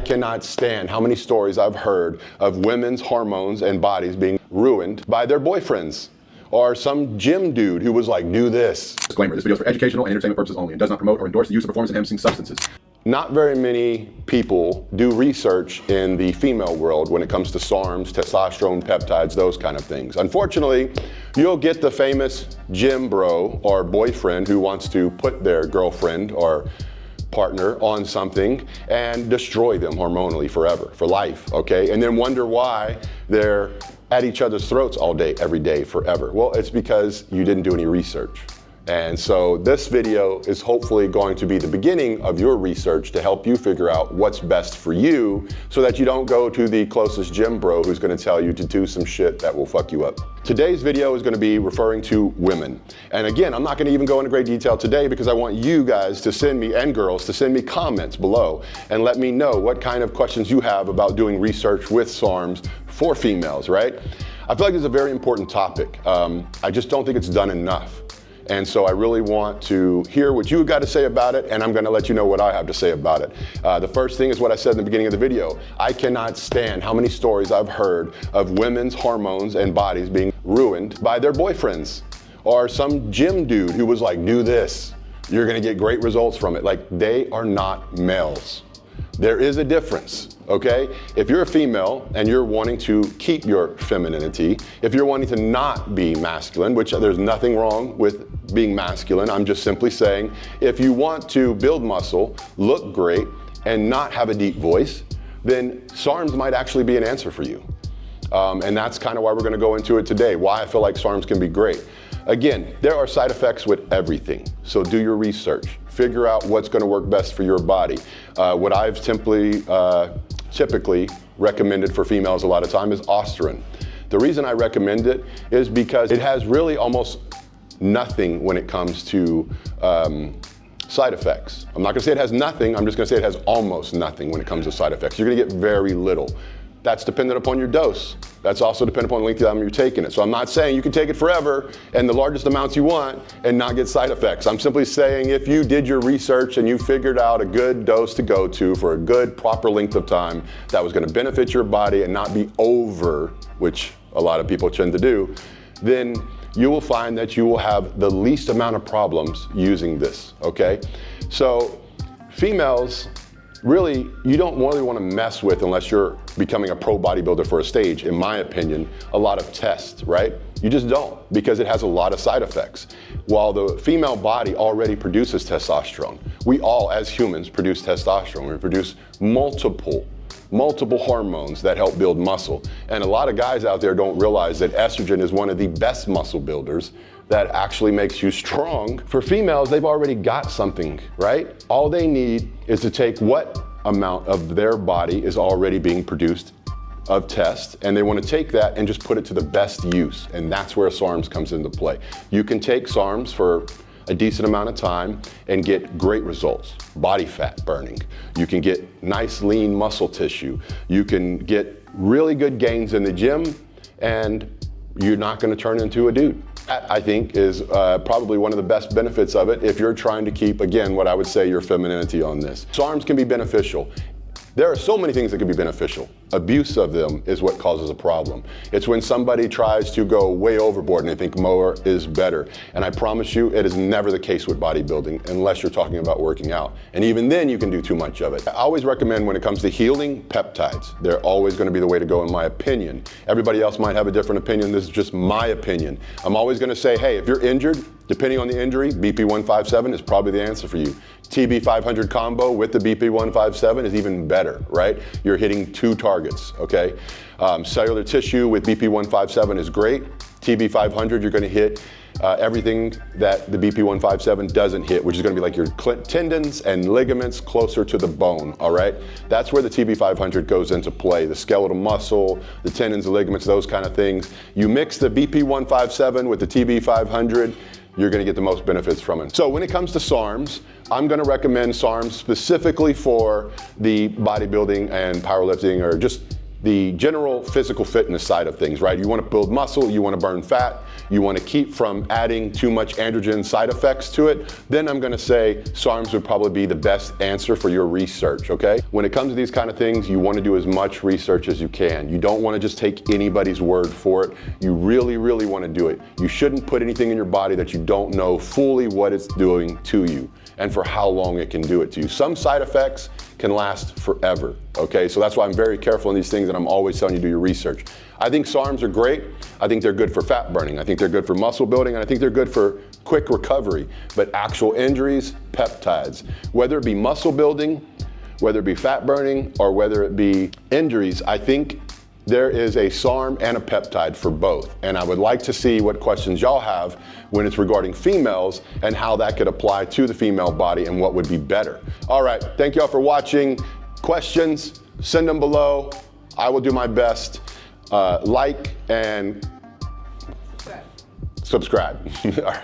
cannot stand how many stories I've heard of women's hormones and bodies being ruined by their boyfriends. Or some gym dude who was like, do this. Disclaimer, this video is for educational and entertainment purposes only and does not promote or endorse the use of performance-enhancing substances. Not very many people do research in the female world when it comes to SARMs, testosterone, peptides, those kind of things. Unfortunately, you'll get the famous gym bro or boyfriend who wants to put their girlfriend or partner on something and destroy them hormonally forever, for life, okay? And then wonder why they're at each other's throats all day, every day, forever. Well, it's because you didn't do any research. And so this video is hopefully going to be the beginning of your research to help you figure out what's best for you so that you don't go to the closest gym bro who's gonna tell you to do some shit that will fuck you up. Today's video is gonna be referring to women. And again, I'm not gonna even go into great detail today because I want you guys to send me, and girls, to send me comments below and let me know what kind of questions you have about doing research with SARMs for females, right? I feel like it's a very important topic. I just don't think it's done enough. And so I really want to hear what you got to say about it, and I'm going to let you know what I have to say about it. The first thing is what I said in the beginning of the video. I cannot stand how many stories I've heard of women's hormones and bodies being ruined by their boyfriends. Or some gym dude who was like, do this. You're going to get great results from it. Like, they are not males. There is a difference, okay? If you're a female and you're wanting to keep your femininity, if you're wanting to not be masculine, which there's nothing wrong with being masculine, I'm just simply saying, if you want to build muscle, look great, and not have a deep voice, then SARMs might actually be an answer for you. And that's kind of why we're gonna go into it today, why I feel like SARMs can be great. Again, there are side effects with everything, so do your research. Figure out what's gonna work best for your body. What I've typically recommended for females a lot of time is Osterin. The reason I recommend it is because it has really almost nothing when it comes to side effects. I'm not gonna say it has nothing, I'm just gonna say it has almost nothing when it comes to side effects. You're gonna get very little. That's dependent upon your dose. That's also dependent upon the length of time you're taking it. So I'm not saying you can take it forever and the largest amounts you want and not get side effects. I'm simply saying if you did your research and you figured out a good dose to go to for a good proper length of time that was gonna benefit your body and not be over, which a lot of people tend to do, then you will find that you will have the least amount of problems using this, okay? So females, really, you don't really want to mess with, unless you're becoming a pro bodybuilder for a stage, in my opinion, a lot of tests, right? You just don't, because it has a lot of side effects. While the female body already produces testosterone, we all as humans produce testosterone. We produce multiple hormones that help build muscle. And a lot of guys out there don't realize that estrogen is one of the best muscle builders that actually makes you strong. For females, they've already got something, right? All they need is to take what amount of their body is already being produced of test, and they want to take that and just put it to the best use. And that's where SARMs comes into play. You can take SARMs for a decent amount of time and get great results. Body fat burning. You can get nice lean muscle tissue. You can get really good gains in the gym, and you're not going to turn into a dude. That, I think, is probably one of the best benefits of it if you're trying to keep, again, what I would say, your femininity on this. SARMs can be beneficial. There are so many things that can be beneficial. Abuse of them is what causes a problem. It's when somebody tries to go way overboard and they think more is better. And I promise you, it is never the case with bodybuilding unless you're talking about working out. And even then you can do too much of it. I always recommend, when it comes to healing, peptides. They're always going to be the way to go, in my opinion. Everybody else might have a different opinion. This is just my opinion. I'm always going to say, hey, if you're injured, depending on the injury, BP157 is probably the answer for you. TB500 combo with the BP157 is even better, right? You're hitting two targets, okay? Cellular tissue with BP157 is great. TB500, you're gonna hit everything that the BP157 doesn't hit, which is gonna be like your tendons and ligaments closer to the bone, all right? That's where the TB500 goes into play, the skeletal muscle, the tendons, the ligaments, those kind of things. You mix the BP157 with the TB500, you're gonna get the most benefits from it. So when it comes to SARMs, I'm gonna recommend SARMs specifically for the bodybuilding and powerlifting, or just the general physical fitness side of things, right? You want to build muscle, you want to burn fat, you want to keep from adding too much androgen side effects to it, then I'm going to say SARMs would probably be the best answer for your research, okay? When it comes to these kind of things, you want to do as much research as you can. You don't want to just take anybody's word for it. You really, really want to do it. You shouldn't put anything in your body that you don't know fully what it's doing to you and for how long it can do it to you. Some side effects can last forever, okay? So that's why I'm very careful in these things and I'm always telling you to do your research. I think SARMs are great. I think they're good for fat burning. I think they're good for muscle building, and I think they're good for quick recovery. But actual injuries, peptides. Whether it be muscle building, whether it be fat burning, or whether it be injuries, I think there is a SARM and a peptide for both. And I would like to see what questions y'all have when it's regarding females and how that could apply to the female body and what would be better. All right, thank y'all for watching. Questions, send them below. I will do my best. Like and subscribe. All right.